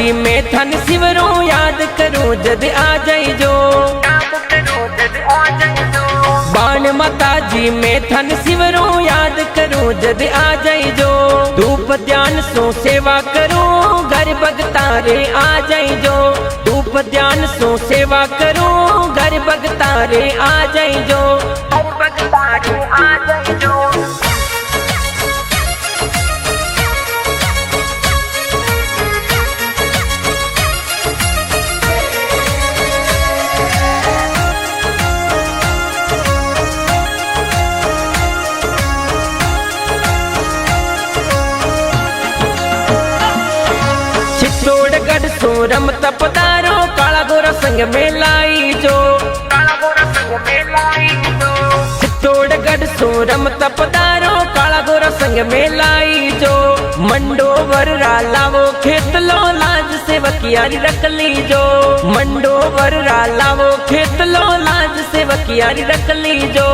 जी मैं थन शिवरो याद करूं जद आ जाइजो। बाण माता जी मैं थन शिवरो याद करूं जद आ जाइजो। धूप ध्यान सो सेवा करूं घर भगतारे आ जाइजो। धूप ध्यान सो सेवा करूं घर भगतारे आ जाइजो। भगतारे आ जाइजो। चित्तौड़गढ़ सो रमता पधारो काला गोरा संग में लाई जो। चित्तौड़गढ़ सो रमता पधारो काला गोरा संग में लाई जो। मंडोवर रालावो खेत लो लाज से वकियारी रख ली जो। मंडोवर रालावो खेत लो लाज से वकियारी रख ली जो।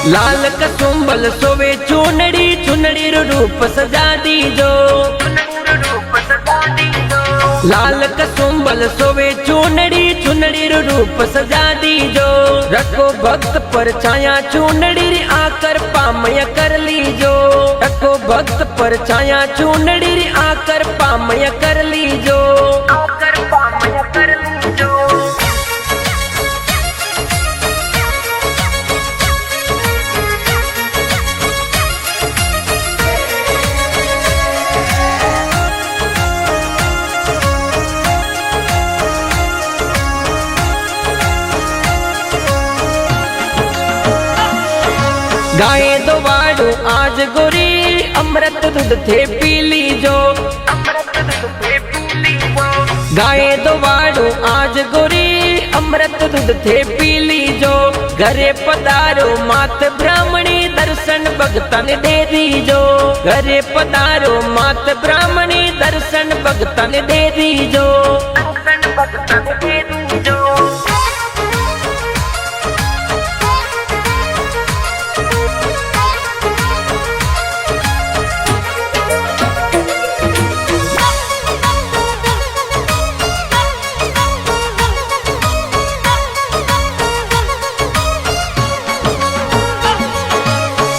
लाल कसुंबल सोवे चुनड़ी चुनड़ी रूप सजा दीजो। लाल कसुंबल सोवे चुनड़ी चुनड़ी रूप सजा दीजो। रखो भक्त पर छाया चुनड़ी आकर पामय कर लीजो। रखो भक्त पर छाया चुनड़ी आकर पामय कर लीजो। आकर पामय कर लीजो। गाय दो वाड़ो आज गोरी अमृत दूध थे पी लीजो। गाय दो वाड़ो आज गोरी अमृत दूध थे पी लीजो। घरे पधारो मात ब्राह्मणी दर्शन भगतन दे दीजो। घरे पधारो मात ब्राह्मणी दर्शन भगतन दे दीजो। दर्शन भगतन दे दीजो।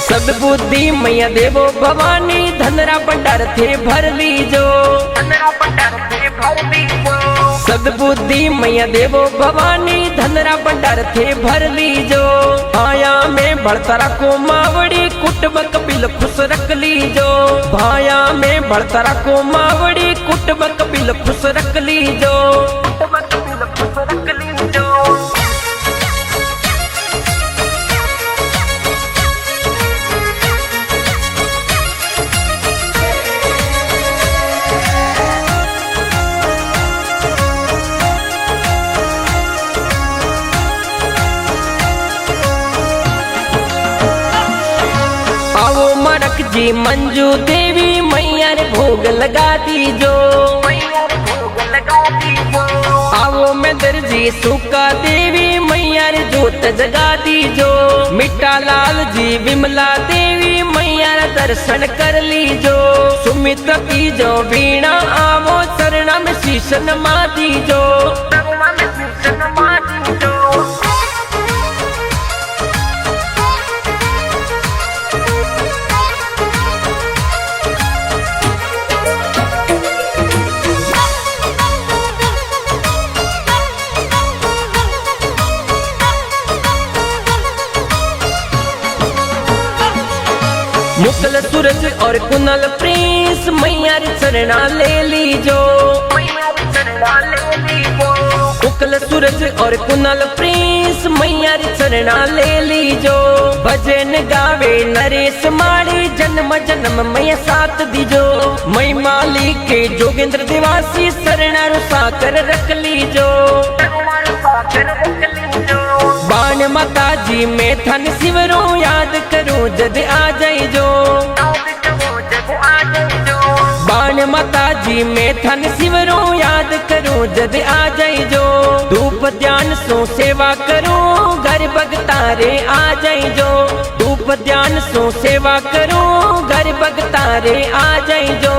सद्बुद्धि मैया देवो भवानी धनरा भंडार थे भर लीजो। सद्बुद्धि मैया देवो भवानी धनरा भंडार थे भर लीजो। भाया में भड़तरा को मावड़ी कुटुंब कपिल खुश रख लीजो। भाया में भड़तरा को मावड़ी कुटुंब कपिल खुश रख लीजो। कुटुंब कपिल खुश रख लीजो। आओ मरक जी मंजू देवी मैया रे भोग लगा दीजो। आओ मैं दर्जी सुका देवी मैया रे जोत जगा दीजो। मिट्टा लाल जी विमला देवी मैया रे दर्शन कर लीजो। सुमित की जो वीणा आवो चरणा में शीश नमा दीजो। मुकल सूरज और कुनल प्रिंस मैया रे चरणा ले लीजो। मुकल सूरज और कुनल प्रिंस मैया रे चरणा ले लीजो। भजन गावे नरेश माड़ी जन्म जन्म मैया साथ दीजो। मई माली के जोगेंद्र दिवासी शरणा रो साकर रख लीजो। बाण माता जी में थन शिवरो याद करूं जद आ जाइजो। बाण माता जी में थन शिवरो याद करूं जद आ जाइजो। धूप ध्यान सो सेवा करूं घर भगतारे आ जाइजो। धूप ध्यान सो सेवा करूं घर भगतारे आ जाइजो।